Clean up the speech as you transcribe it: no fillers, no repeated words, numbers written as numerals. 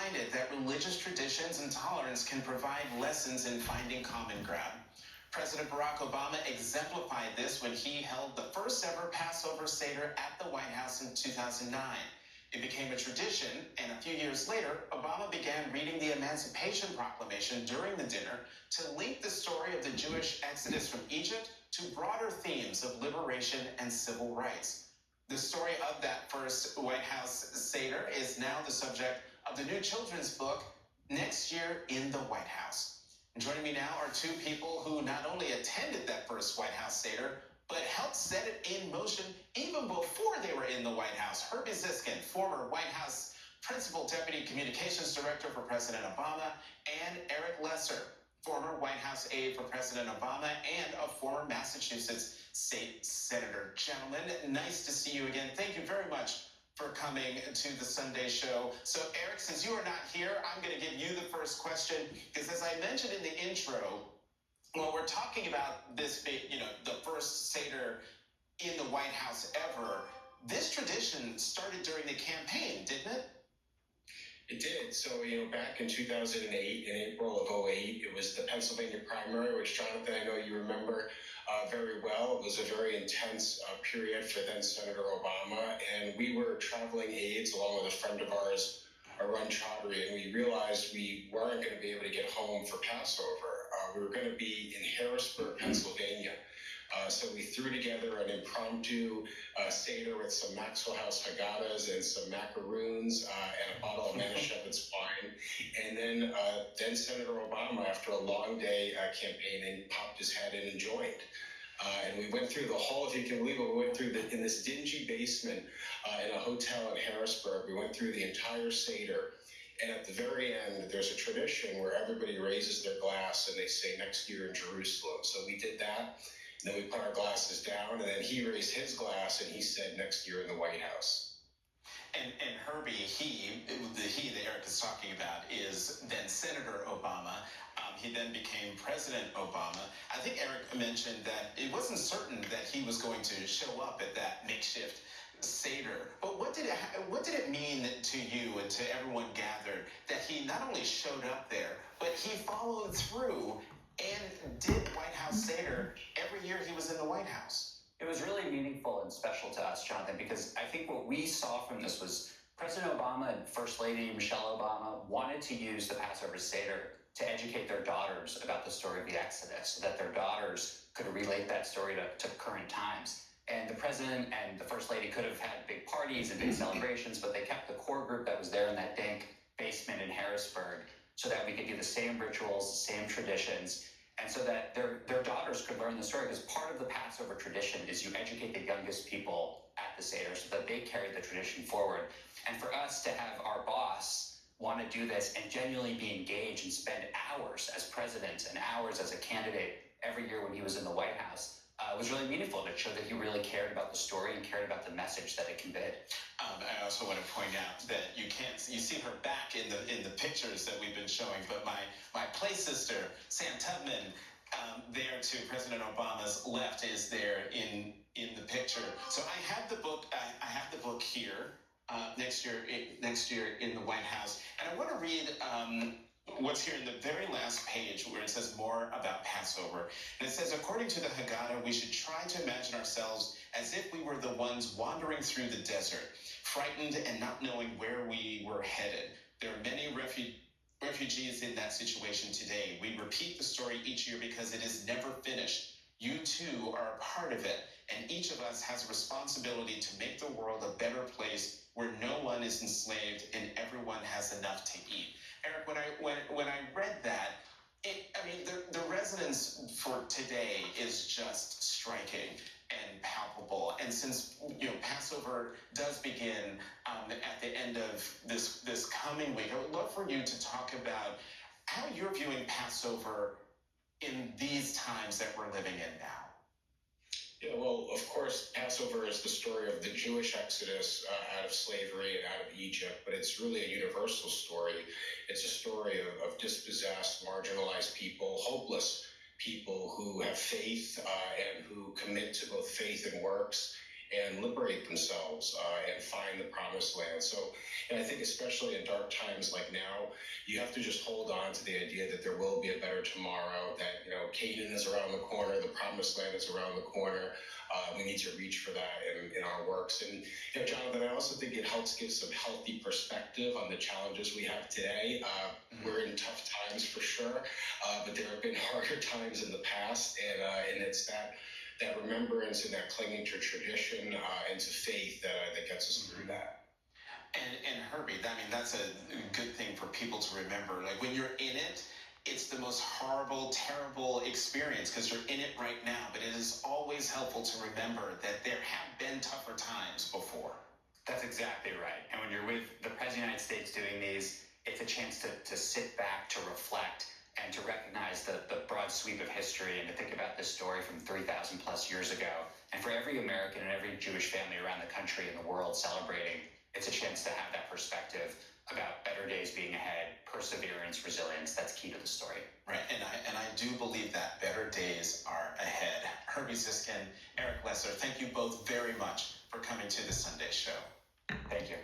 reminded that religious traditions and tolerance can provide lessons in finding common ground. President Barack Obama exemplified this when he held the first ever Passover Seder at the White House in 2009. It became a tradition, and a few years later, Obama began reading the Emancipation Proclamation during the dinner to link the story of the Jewish exodus from Egypt to broader themes of liberation and civil rights. The story of that first White House Seder is now the subject of the new children's book, Next Year in the White House. And joining me now are two people who not only attended that first White House Seder, but helped set it in motion even before they were in the White House. Herbie Ziskin, former White House Principal Deputy Communications Director for President Obama, and Eric Lesser, former White House aide for President Obama and a former Massachusetts State Senator. Gentlemen, nice to see you again. Thank you very much for coming to the Sunday show. So Eric, since you are not here, I'm going to give you the first question, because as I mentioned in the intro, well, we're talking about this big, the first Seder in the White House ever. This tradition started during the campaign, didn't it? It did. So, back in 2008, in April of '08, it was the Pennsylvania primary, which, Jonathan, I know you remember very well. It was a very intense period for then Senator Obama. And we were traveling aides along with a friend of ours, Arun Chaudhry, and we realized we weren't going to be able to get home for Passover. We were going to be in Harrisburg, Pennsylvania. So we threw together an impromptu Seder with some Maxwell House Haggadahs and some macaroons and a bottle of Manischewitz wine. And then Senator Obama, after a long day campaigning, popped his head in and joined. And we went through the whole, if you can believe it, we went through in this dingy basement in a hotel in Harrisburg. We went through the entire Seder. And at the very end, there's a tradition where everybody raises their glass and they say, "Next year in Jerusalem." So we did that. And then we put our glasses down, and then he raised his glass and he said, "Next year in the White House." And Herbie, the he that Eric is talking about is then Senator Obama. He then became President Obama. I think Eric mentioned that it wasn't certain that he was going to show up at that makeshift Seder. But what did it mean to you and to everyone gathered that he not only showed up there, but he followed through and did White House Seder every year he was in the White House? It was really meaningful and special to us, Jonathan, because I think what we saw from this was President Obama and First Lady Michelle Obama wanted to use the Passover Seder to educate their daughters about the story of the Exodus, so that their daughters could relate that story to current times. And the president and the first lady could have had big parties and big celebrations, but they kept the core group that was there in that dank basement in Harrisburg so that we could do the same rituals, the same traditions, and so that their daughters could learn the story. Because part of the Passover tradition is you educate the youngest people at the Seder so that they carry the tradition forward. And for us to have our boss want to do this and genuinely be engaged and spend hours as president and hours as a candidate every year when he was in the White House was really meaningful to show that he really cared about the story and cared about the message that it conveyed. I also want to point out that you see her back in the pictures that we've been showing, but my play sister, Sam Tubman, there to President Obama's left is there in the picture. So I have the book. I have the book here. Next year in the White House, and I want to read what's here in the very last page where it says more about Passover. And it says, according to the Haggadah, we should try to imagine ourselves as if we were the ones wandering through the desert, frightened and not knowing where we were headed. There are many refugees in that situation today. We repeat the story each year because it is never finished. You too are a part of it, and each of us has a responsibility to make the world a better place where no one is enslaved and everyone has enough to eat. Eric, when I read that, the resonance for today is just striking and palpable. And since Passover does begin at the end of this coming week, I would love for you to talk about how you're viewing Passover in these times that we're living in now. Yeah, well, of course, Passover is the story of the Jewish exodus out of slavery and out of Egypt, but it's really a universal story. It's a story of dispossessed, marginalized people, hopeless people who have faith and who commit to both faith and works and liberate themselves and find the promised land. So, and I think especially in dark times like now, you have to just hold on to the idea that there will be a better tomorrow, that, you know, Canaan is around the corner, the promised land is around the corner. We need to reach for that in our works. And, you know, Jonathan, I also think it helps give some healthy perspective on the challenges we have today. We're in tough times for sure, but there have been harder times in the past, and it's that remembrance and that clinging to tradition and to faith that gets us through that. And Herbie, I mean, that's a good thing for people to remember. Like when you're in it, it's the most horrible, terrible experience because you're in it right now. But it is always helpful to remember that there have been tougher times before. That's exactly right. And when you're with the President of the United States doing these, it's a chance to sit back, to reflect, and to recognize the broad sweep of history and to think about this story from 3,000 plus years ago. And for every American and every Jewish family around the country and the world celebrating, it's a chance to have that perspective about better days being ahead, perseverance, resilience. That's key to the story. Right, and I do believe that better days are ahead. Herbie Ziskin, Eric Lesser, thank you both very much for coming to the Sunday Show. Thank you.